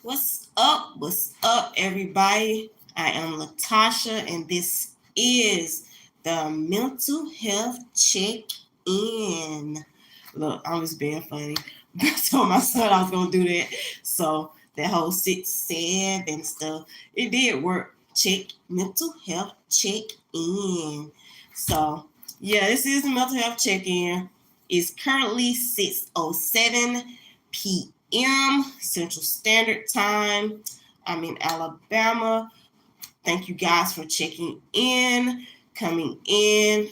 What's up? What's up, everybody? I am Latasha, and this is the Mental Health Check In. Look, I'm just being funny. I told my son I was gonna do that, so that whole 6-7 stuff, it did work. Check mental health check in. So yeah, this is the mental health check in. It's currently 6:07 p.m. Central Standard Time. I'm in Alabama. Thank you guys for checking in, coming in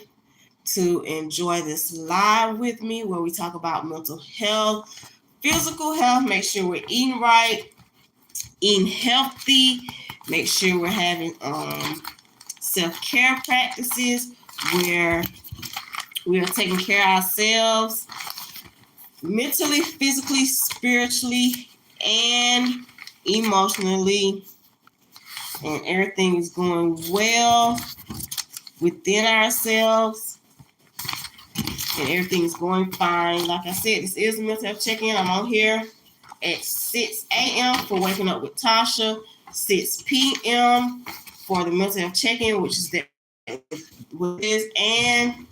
to enjoy this live with me where we talk about mental health, physical health. Make sure we're eating right, eating healthy. Make sure we're having self-care practices where we are taking care of ourselves mentally, physically, spiritually, and emotionally, and everything is going well within ourselves, and everything is going fine. Like I said, this is a mental health check-in. I'm on here at 6 a.m. for waking up with Tasha, 6 p.m. for the mental health check-in, which is with this, and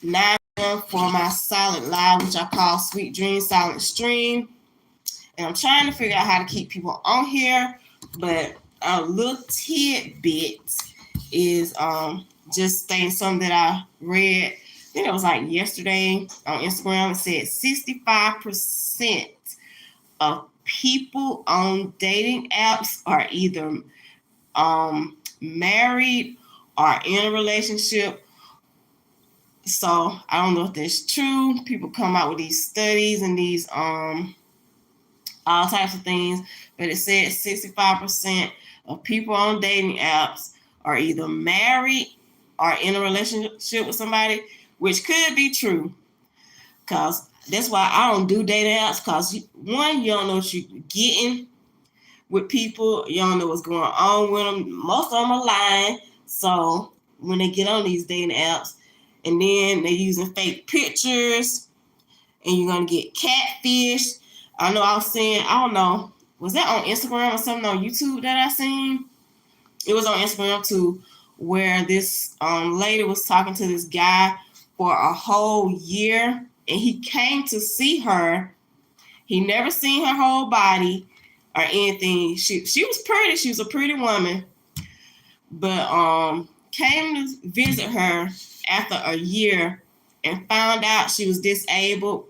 9 p.m. for my silent live, which I call Sweet Dream Silent Stream. And I'm trying to figure out how to keep people on here, but a little tidbit is just saying something that I read. I think it was like yesterday on Instagram. It said 65% of people on dating apps are either married or in a relationship. So I don't know if that's true. People come out with these studies and these all types of things, but it said 65% of people on dating apps are either married or in a relationship with somebody, which could be true. Because that's why I don't do dating apps, because one, you don't know what you're getting with people. You don't know what's going on with them. Most of them are lying. So when they get on these dating apps, and then they're using fake pictures, and you're going to get catfished. I know I was saying, I don't know, was that on Instagram or something on YouTube that I seen? It was on Instagram too, where this lady was talking to this guy for a whole year, and he came to see her. He never seen her whole body or anything. She was pretty. She was a pretty woman, but came to visit her after a year and found out she was disabled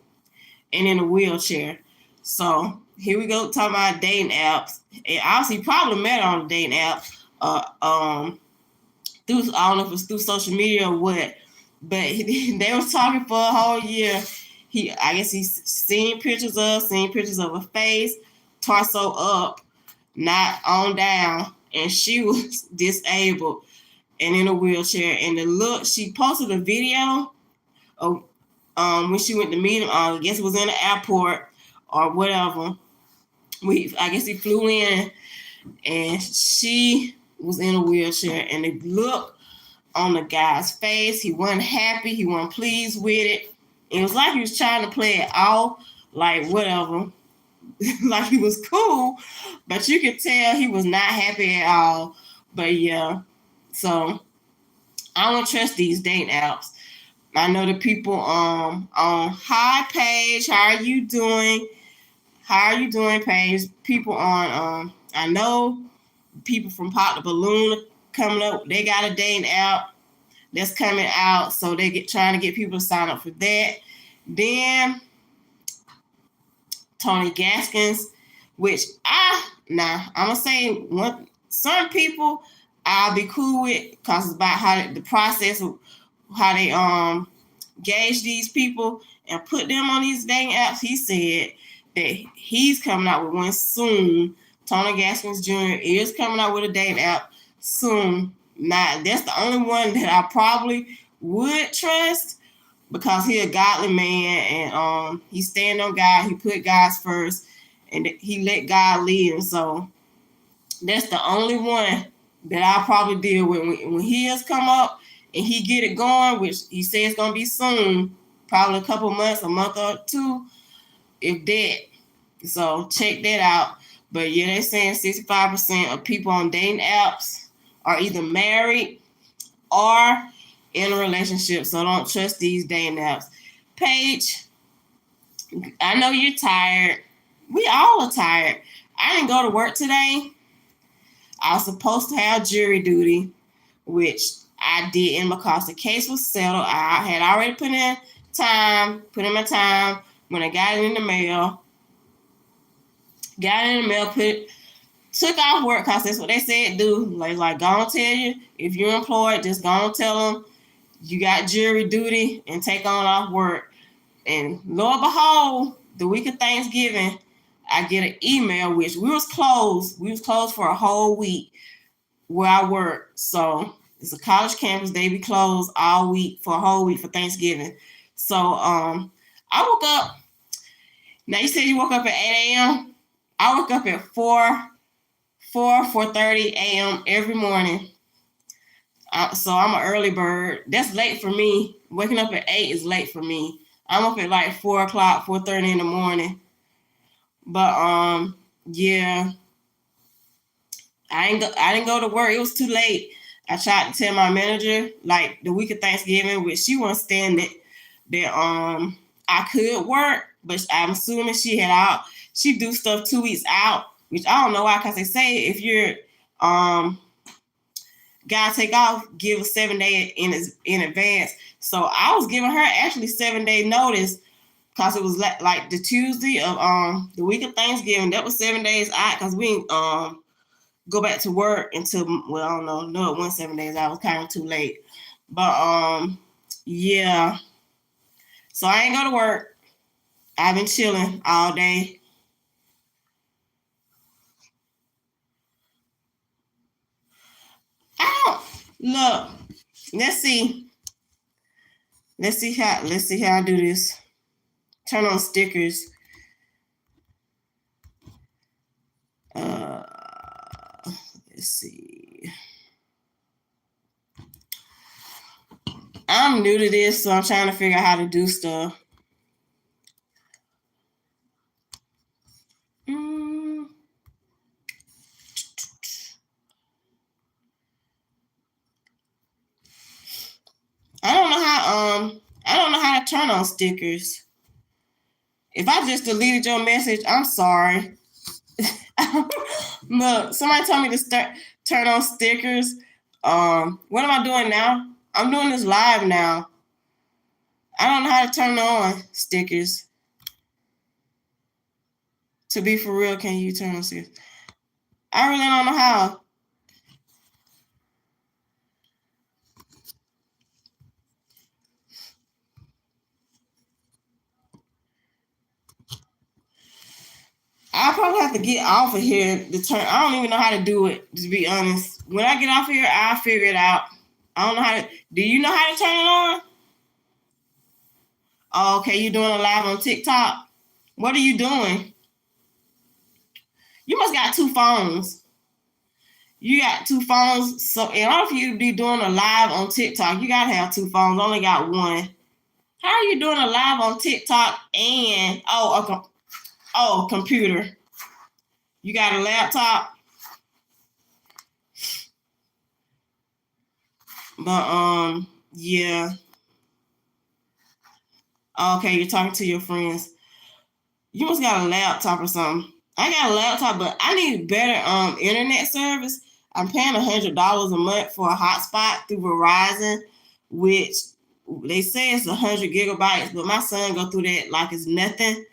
and in a wheelchair. So here we go talking about dating apps. And obviously, probably met on a dating app, through, I don't know if it's through social media or what, but they was talking for a whole year. I guess he's seen pictures of her face, torso up, not on down, and she was disabled and in a wheelchair. And the look, she posted a video of when she went to meet him. I guess it was in the airport or whatever. I guess he flew in, and she was in a wheelchair. And the look on the guy's face, he wasn't happy. He wasn't pleased with it. It was like he was trying to play it off, like whatever, like he was cool, but you could tell he was not happy at all. But yeah, so I don't trust these dating apps. I know the people on Hi Page, how are you doing? How are you doing, Page? People on I know people from Pop the Balloon coming up. They got a dating app that's coming out, so they trying to get people to sign up for that. Then Tony Gaskins, which I'm gonna say some people I'll be cool with, because it's about how the process of how they gauge these people and put them on these dating apps. He said that he's coming out with one soon. Tony Gaskins Jr. is coming out with a dating app soon. Now, that's the only one that I probably would trust, because he's a godly man, and he stand on God. He put God first, and he let God lead him. So that's the only one that I'll probably deal with when he has come up and he get it going, which he says it's gonna be soon, probably a couple months, a month or two, if that. So check that out. But yeah, they're saying 65% of people on dating apps are either married or in a relationship. So don't trust these dating apps. Paige, I know you're tired. We all are tired. I didn't go to work today. I was supposed to have jury duty, which I didn't because the case was settled. I had already put in my time when I got it in the mail. Took off work because that's what they said do. Like gonna tell you, if you're employed, just gonna tell them you got jury duty and take on off work. And lo and behold, the week of Thanksgiving, I get an email, which we was closed. We was closed for a whole week where I work. So it's a college campus. They be closed all week for a whole week for Thanksgiving. So I woke up. Now you said you woke up at 8 a.m. I woke up at 4:30 a.m. every morning. So I'm an early bird. That's late for me. Waking up at 8 is late for me. I'm up at like 4 o'clock, 4:30 in the morning. But yeah, I didn't go to work. It was too late. I tried to tell my manager like the week of Thanksgiving, which she won't stand it, that I could work, but I'm assuming she do stuff 2 weeks out, which I don't know why, because they say if you're gotta take off, give 7 days in advance. So I was giving her actually 7-day notice because it was like the Tuesday of the week of Thanksgiving. That was 7 days out because we go back to work until, well, I don't know. No, it wasn't 7 days. I was kind of too late. But yeah. So I ain't go to work. I've been chilling all day. I don't look. Let's see. Let's see how I do this. Turn on stickers. Let's see. I'm new to this, so I'm trying to figure out how to do stuff. I don't know how to turn on stickers. If I just deleted your message, I'm sorry. Look, somebody told me to turn on stickers. What am I doing now? I'm doing this live now. I don't know how to turn on stickers. To be for real, can you turn on stickers? I really don't know how. I probably have to get off of here to turn. I don't even know how to do it, to be honest. When I get off here, I'll figure it out. I don't know how to. Do you know how to turn it on? Oh, okay, you're doing a live on TikTok. What are you doing? You must got 2 phones. You got 2 phones. So in order for you to be doing a live on TikTok, you gotta have 2 phones. Only got one. How are you doing a live on TikTok and computer? You got a laptop? But yeah. Okay, you're talking to your friends. You must got a laptop or something. I got a laptop, but I need better internet service. I'm paying $100 a month for a hotspot through Verizon, which they say it's 100 gigabytes, but my son go through that like it's nothing.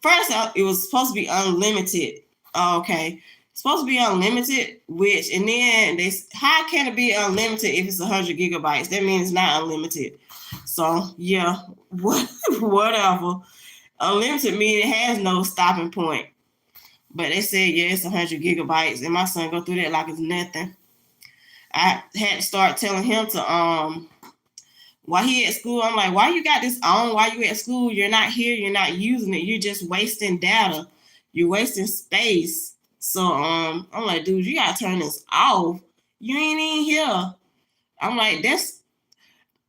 First, it was supposed to be unlimited. Okay, it's supposed to be unlimited, and then how can it be unlimited if it's 100 gigabytes? That means it's not unlimited. So yeah, whatever. Unlimited means it has no stopping point. But they said, yeah, it's 100 gigabytes, and my son go through that like it's nothing. I had to start telling him to while he at school, I'm like, why you got this on? While you at school, you're not here, you're not using it, you're just wasting data, you're wasting space. So I'm like, dude, you gotta turn this off. You ain't in here. I'm like, and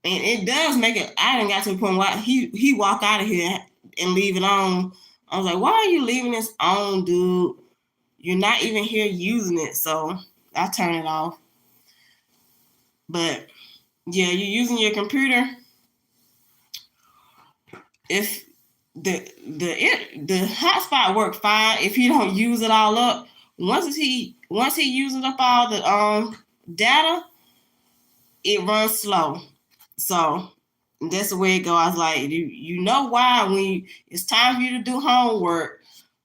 it does make it. I didn't got to the point where he walk out of here and leave it on I was like, why are you leaving this on, dude? You're not even here using it. So I turned it off. But yeah, you're using your computer. If the hotspot worked fine if he don't use it all up. Once he uses up all the data, it runs slow. So that's the way it goes. I was like, you know why when it's time for you to do homework,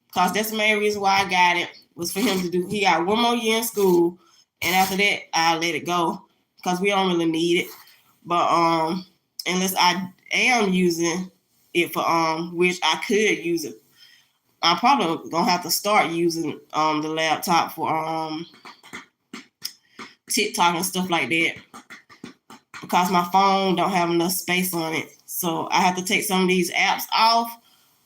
because that's the main reason why I got it, was for him to do. He got one more year in school, and after that I let it go because we don't really need it. But unless I am using it for which I could use it, I'm probably gonna have to start using the laptop for TikTok and stuff like that, because my phone don't have enough space on it. So I have to take some of these apps off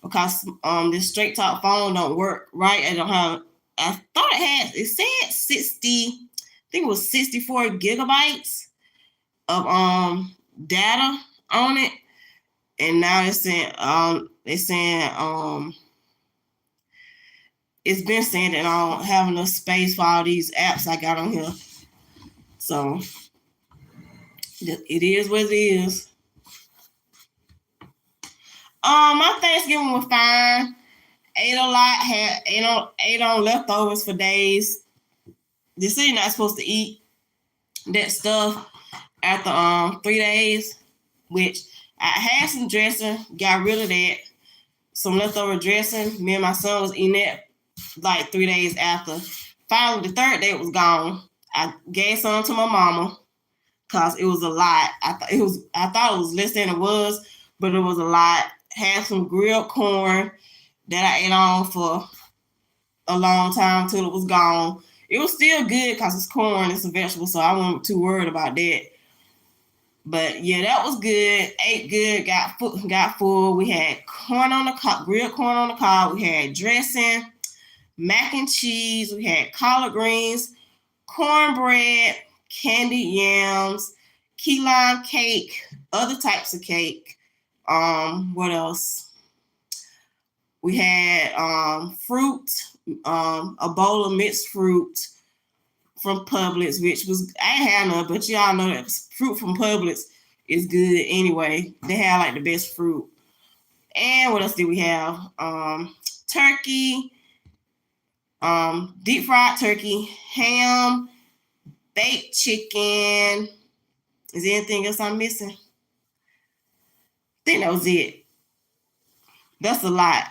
because this straight talk phone don't work right. I don't have. I thought it said 60. I think it was 64 gigabytes of data on it, and now it's saying it's been saying that I don't have enough space for all these apps I got on here. So it is what it is. My Thanksgiving was fine. Ate a lot. Ate on leftovers for days. They say you're not supposed to eat that stuff after 3 days, which I had some dressing, got rid of that. Some leftover dressing. Me and my son was eating that like 3 days after. Finally, the third day it was gone. I gave some to my mama because it was a lot. I thought it was less than it was, but it was a lot. Had some grilled corn that I ate on for a long time till it was gone. It was still good because it's corn, it's a vegetable, so I wasn't too worried about that. But yeah, that was good. Ate good, got full. We had grilled corn on the cob. We had dressing, mac and cheese. We had collard greens, cornbread, candied yams, key lime cake, other types of cake. What else? We had fruit, a bowl of mixed fruit from Publix, which was, I ain't had none, but y'all know that fruit from Publix is good anyway. They have like the best fruit. And what else did we have? Turkey, deep fried turkey, ham, baked chicken. Is there anything else I'm missing? I think that was it. That's a lot.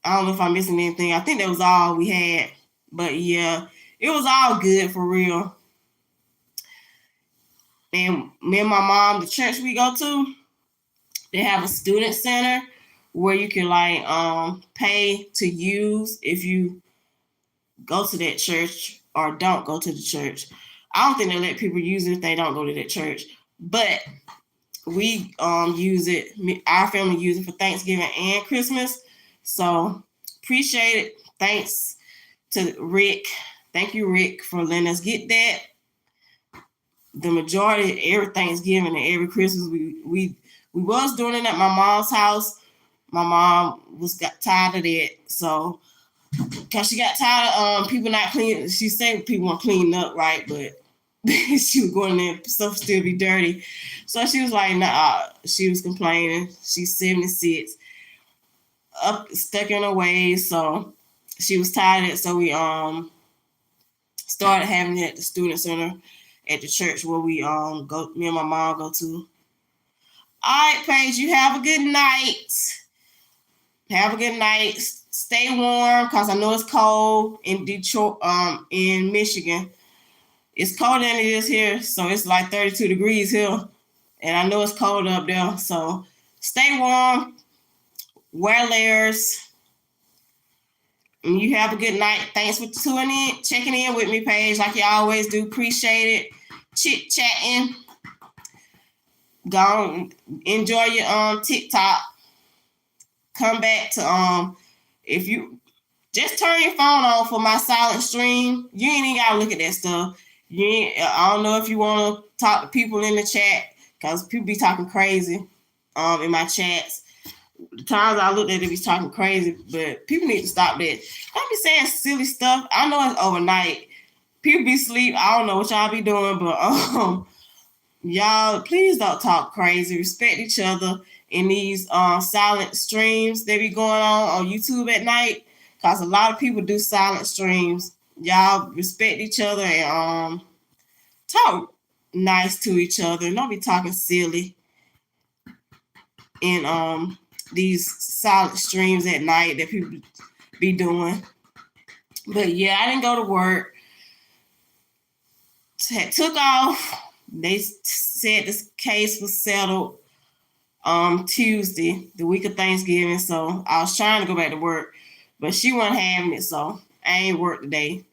I don't know if I'm missing anything. I think that was all we had. But yeah, it was all good for real. And me and my mom, the church we go to, they have a student center where you can like pay to use if you go to that church or don't go to the church. I don't think they let people use it if they don't go to that church. But we use it. Our family use it for Thanksgiving and Christmas. So appreciate it. Thanks to Rick. Thank you, Rick, for letting us get that. The majority, every Thanksgiving and every Christmas, we was doing it at my mom's house. My mom got tired of that, so because she got tired of people not cleaning. She said people weren't cleaning up right, but she was going there, stuff still be dirty. So she was like, nah. She was complaining. She's 76, stuck in her ways, so she was tired of it. So we started having it at the student center at the church where we go. Me and my mom go to. All right, Paige, you have a good night. Have a good night. Stay warm because I know it's cold in Detroit, in Michigan. It's colder than it is here, so it's like 32 degrees here. And I know it's cold up there. So stay warm, wear layers. And you have a good night. Thanks for checking in with me, Paige, like you always do. Appreciate it. Chit-chatting. Go enjoy your TikTok. Come back to if you just turn your phone on for my silent stream. You ain't even gotta look at that stuff. I don't know if you want to talk to people in the chat because people be talking crazy in my chats. The times I looked at it, be talking crazy, but people need to stop that. Don't be saying silly stuff. I know it's overnight. People be asleep. I don't know what y'all be doing, but y'all please don't talk crazy. Respect each other in these silent streams that be going on YouTube at night. Cause a lot of people do silent streams. Y'all respect each other and talk nice to each other. And don't be talking silly in these silent streams at night that people be doing. But yeah, I didn't go to work. Took off. They said this case was settled Tuesday, the week of Thanksgiving. So I was trying to go back to work, but she wasn't having it. So I ain't work today.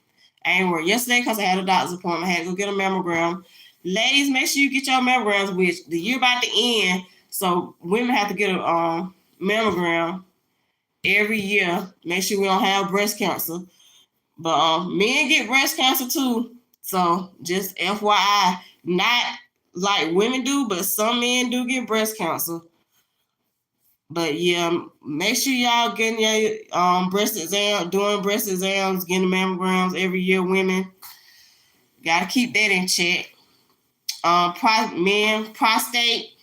I ain't work yesterday because I had a doctor's appointment. I had to go get a mammogram. Ladies, make sure you get your mammograms, which the year about to end. So women have to get a mammogram every year. Make sure we don't have breast cancer. But men get breast cancer too. So just FYI, not like women do, but some men do get breast cancer. But yeah, make sure y'all getting your breast exam, doing breast exams, getting mammograms every year. Women gotta keep that in check. Men, prostate.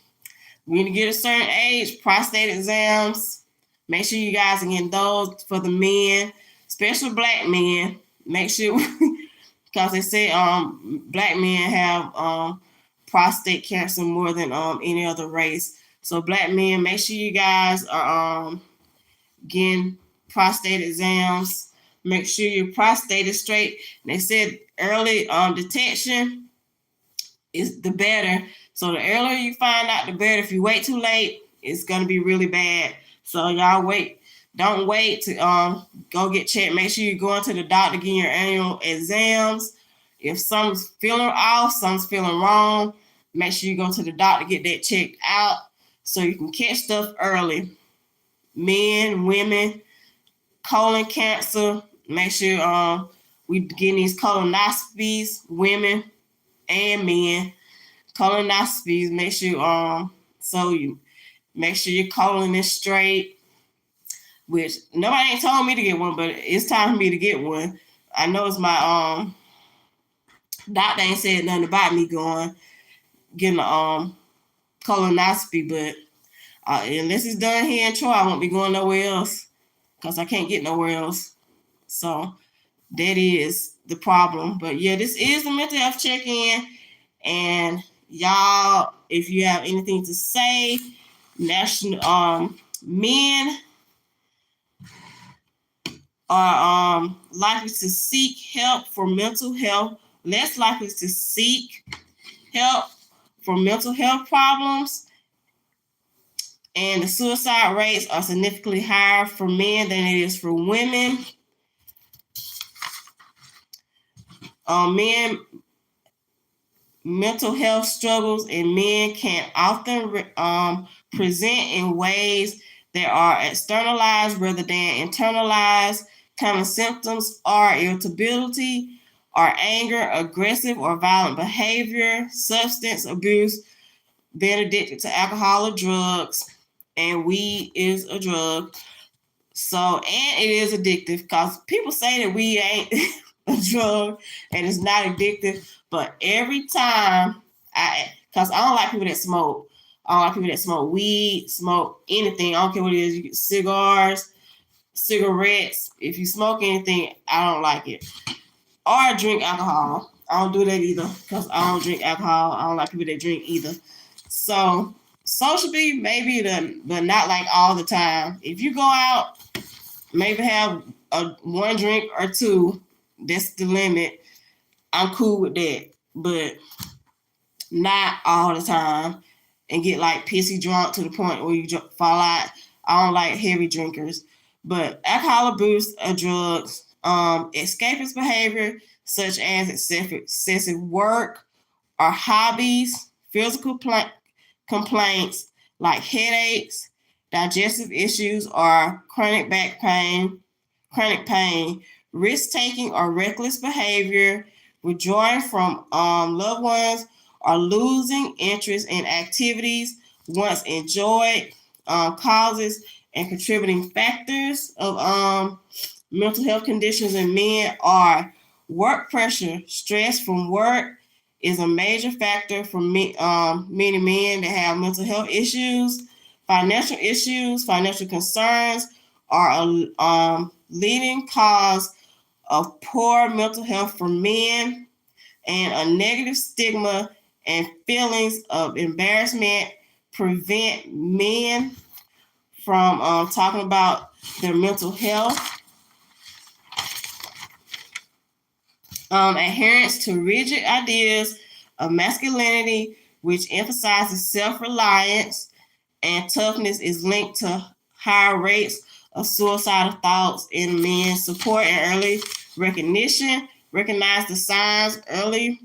When you get a certain age, prostate exams. Make sure you guys are getting those for the men, especially black men. Make sure because they say black men have prostate cancer more than any other race. So black men, make sure you guys are getting prostate exams. Make sure your prostate is straight. They said early detection is the better. So the earlier you find out, the better. If you wait too late, it's gonna be really bad. So y'all wait. Don't wait to go get checked. Make sure you go into the doctor, get your annual exams. If something's feeling off, something's feeling wrong, make sure you go to the doctor, get that checked out so you can catch stuff early. Men, women, colon cancer, make sure we getting these colonoscopies, women and men. Colonoscopies, make sure so you make sure your colon is straight. Which nobody ain't told me to get one, but it's time for me to get one. I know it's my doctor ain't said nothing about me getting a colonoscopy, but unless it's done here in Troy, I won't be going nowhere else because I can't get nowhere else. So that is the problem. But yeah, this is the mental health check-in, and y'all, if you have anything to say, national men are likely to seek help for mental health, less likely to seek help for mental health problems, and the suicide rates are significantly higher for men than it is for women. Men mental health struggles in men can often present in ways that are externalized rather than internalized. Common symptoms are irritability or anger, aggressive or violent behavior, substance abuse, being addicted to alcohol or drugs, and weed is a drug. So, and it is addictive because people say that weed ain't a drug and it's not addictive, but every time because I don't like people that smoke. I don't like people that smoke weed, smoke anything. I don't care what it is. You get cigars, cigarettes. If you smoke anything, I don't like it. Or drink alcohol. I don't do that either because I don't drink alcohol. I don't like people that drink either. So socially, maybe but not like all the time. If you go out, maybe have one drink or two. That's the limit. I'm cool with that, but not all the time and get like pissy drunk to the point where you fall out. I don't like heavy drinkers, but alcohol abuse or drugs, escapist behavior such as excessive work or hobbies, physical complaints like headaches, digestive issues, or chronic pain, risk-taking or reckless behavior, withdrawing from loved ones, or losing interest in activities once enjoyed, causes and contributing factors of mental health conditions in men are work pressure. Stress from work is a major factor for many men that have mental health issues. Financial issues, financial concerns are a leading cause of poor mental health for men, and a negative stigma and feelings of embarrassment prevent men from talking about their mental health. Adherence to rigid ideas of masculinity, which emphasizes self-reliance and toughness, is linked to higher rates of suicidal thoughts in men. Support and early recognition. Recognize the signs. Early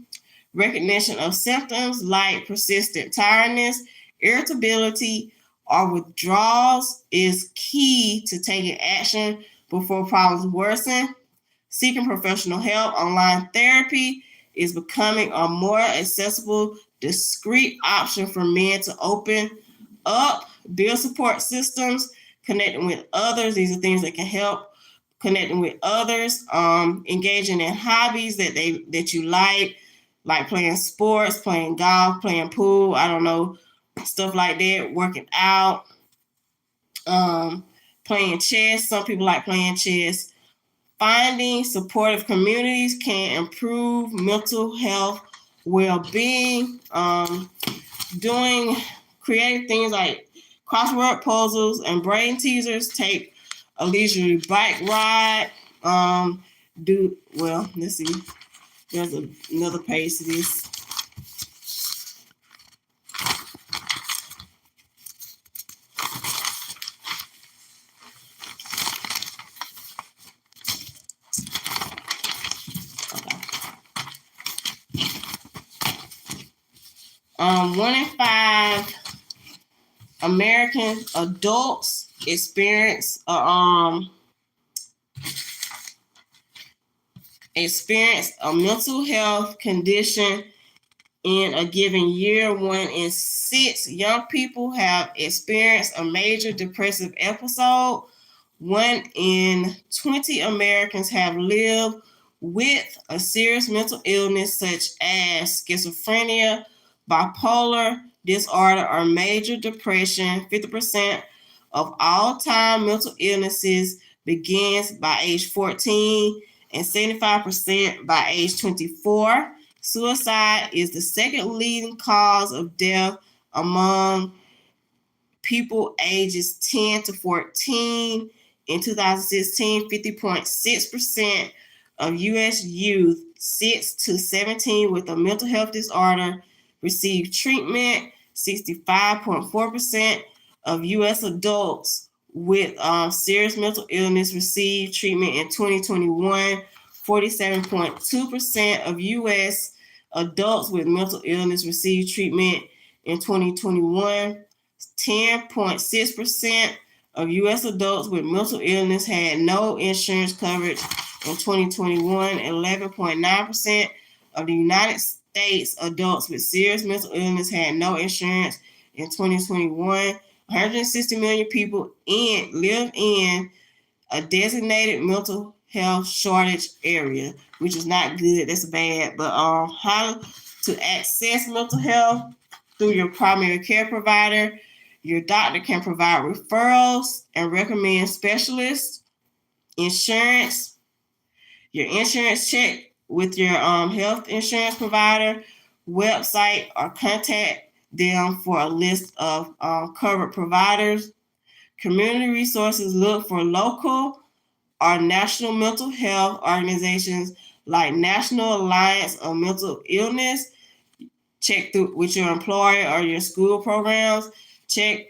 recognition of symptoms like persistent tiredness, irritability, or withdrawals is key to taking action before problems worsen. Seeking professional help. Online therapy is becoming a more accessible, discreet option for men to open up, build support systems, connecting with others. These are things that can help. Connecting with others, engaging in hobbies that you like playing sports, playing golf, playing pool, I don't know, stuff like that, working out, playing chess. Some people like playing chess. Finding supportive communities can improve mental health well-being. Doing creative things like crossword puzzles and brain teasers. Take a leisurely bike ride. Let's see. There's another page to this. Okay. 1 in 5 American adults experience a mental health condition in a given year. 1 in 6 young people have experienced a major depressive episode. 1 in 20 Americans have lived with a serious mental illness such as schizophrenia, bipolar disorder, or major depression. 50% of all-time mental illnesses begins by age 14 and 75% by age 24. Suicide is the second leading cause of death among people ages 10 to 14. In 2016, 50.6% of U.S. youth 6 to 17 with a mental health disorder received treatment. 65.4% of U.S. adults with serious mental illness received treatment in 2021. 47.2% of U.S. adults with mental illness received treatment in 2021. 10.6% of U.S. adults with mental illness had no insurance coverage in 2021. 11.9% of the United States adults with serious mental illness had no insurance in 2021. 160 million people live in a designated mental health shortage area, which is not good. That's bad. But how to access mental health through your primary care provider. Your doctor can provide referrals and recommend specialists. Insurance. Your insurance check with your health insurance provider website, or contact them for a list of covered providers. Community resources. Look for local or national mental health organizations like National Alliance of Mental Illness. Check through with your employer or your school programs. Check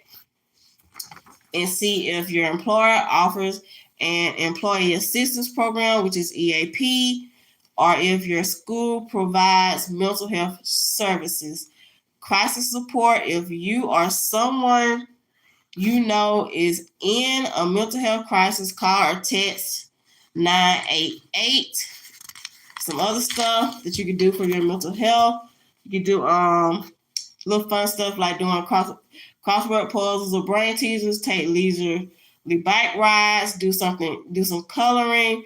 and see if your employer offers an employee assistance program, which is EAP, or if your school provides mental health services. Crisis support. If you or someone you know is in a mental health crisis, call or text 988. Some other stuff that you can do for your mental health. You can do little fun stuff like doing crossword puzzles or brain teasers. Take bike rides, do some coloring,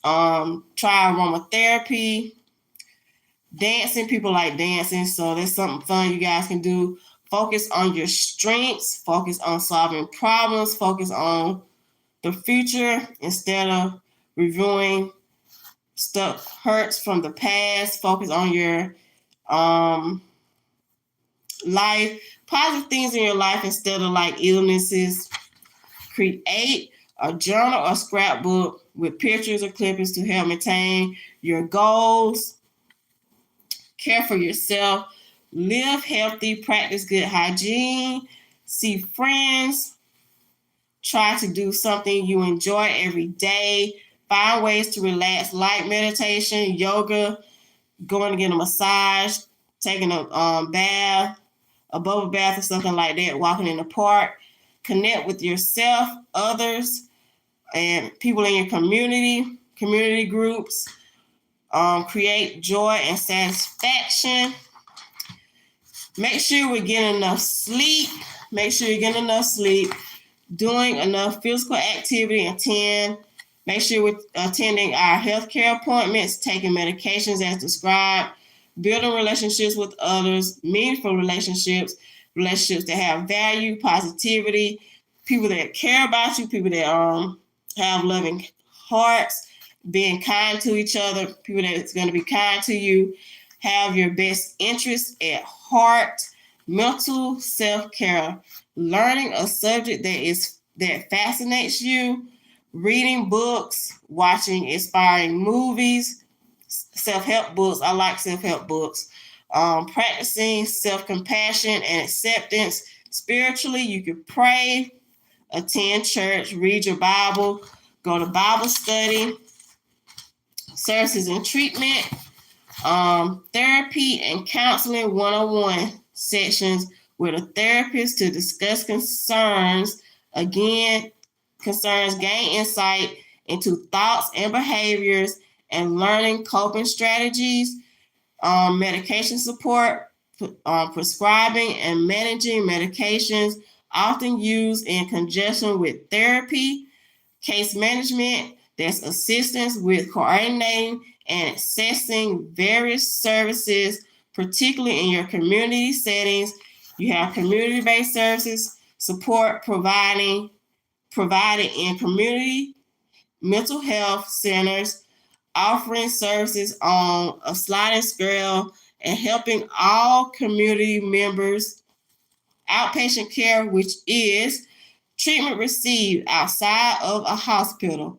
try aromatherapy, dancing. People like dancing, so that's something fun you guys can do. Focus on your strengths, focus on solving problems, focus on the future instead of reviewing stuff hurts from the past. Focus on your life, positive things in your life instead of like illnesses. Create a journal or scrapbook with pictures or clippings to help maintain your goals. Care for yourself. Live healthy. Practice good hygiene. See friends. Try to do something you enjoy every day. Find ways to relax, like meditation, yoga, going to get a massage, taking a bath, a bubble bath or something like that, walking in the park. Connect with yourself, others, and people in your community groups. Create joy and satisfaction. Make sure we're getting enough sleep. Doing enough physical activity. Make sure we're attending our healthcare appointments, taking medications as described, building relationships with others, meaningful relationships that have value, positivity, people that care about you, people that have loving hearts, being kind to each other, people that's going to be kind to you, have your best interests at heart. Mental self-care, learning a subject that fascinates you, reading books, watching inspiring movies, self-help books. I like self-help books. Practicing self-compassion and acceptance. Spiritually, you could pray, attend church, read your Bible, go to Bible study, services and treatment, therapy and counseling one-on-one sessions with a therapist to discuss concerns, gain insight into thoughts and behaviors, and learning coping strategies, medication support, prescribing and managing medications, often used in conjunction with therapy, case management, that's assistance with coordinating and accessing various services, particularly in your community settings. You have community-based services, support provided in community mental health centers, offering services on a sliding scale and helping all community members. Outpatient care, which is treatment received outside of a hospital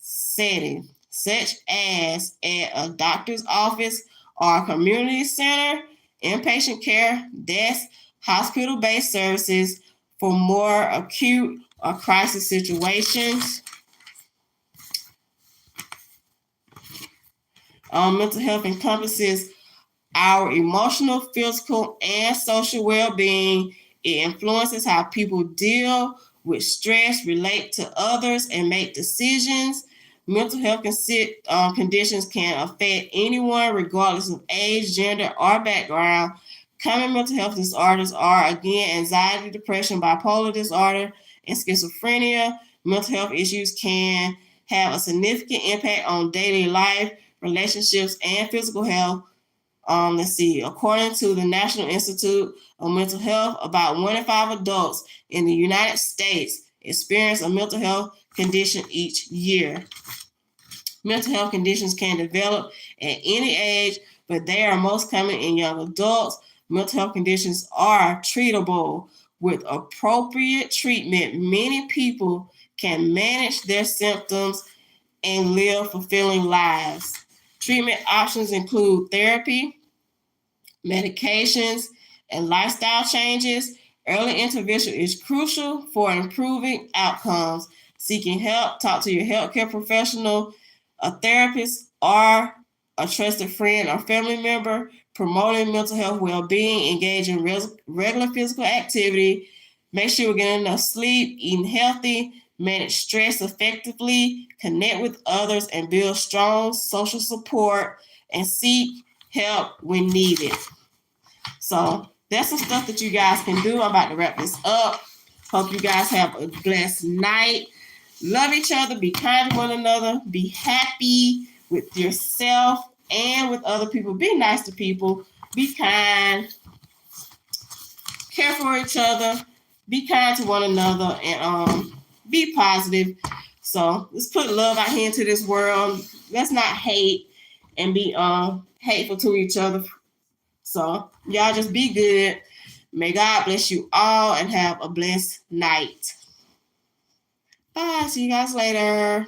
setting, such as at a doctor's office or a community center. Inpatient care, that's hospital-based services for more acute or crisis situations. Mental health encompasses our emotional, physical, and social well-being. It influences how people deal with stress, relate to others, and make decisions. Mental health conditions can affect anyone regardless of age, gender, or background. Common mental health disorders are, again, anxiety, depression, bipolar disorder, and schizophrenia. Mental health issues can have a significant impact on daily life, relationships, and physical health. According to the National Institute of Mental Health, about 1 in 5 adults in the United States experience a mental health condition each year. Mental health conditions can develop at any age, but they are most common in young adults. Mental health conditions are treatable with appropriate treatment. Many people can manage their symptoms and live fulfilling lives. Treatment options include therapy, medications, and lifestyle changes. Early intervention is crucial for improving outcomes. Seeking help, talk to your healthcare professional, a therapist, or a trusted friend or family member. Promoting mental health well-being, engage in regular physical activity, make sure we're getting enough sleep, eating healthy, manage stress effectively, connect with others, and build strong social support, and seek help when needed. So that's some stuff that you guys can do. I'm about to wrap this up. Hope you guys have a blessed night. Love each other. Be kind to one another. Be happy with yourself and with other people. Be nice to people. Be kind. Care for each other. Be kind to one another. And be positive. So let's put love out here into this world. Let's not hate and be hateful to each other. So y'all just be good. May God bless you all and have a blessed night. Bye. See you guys later.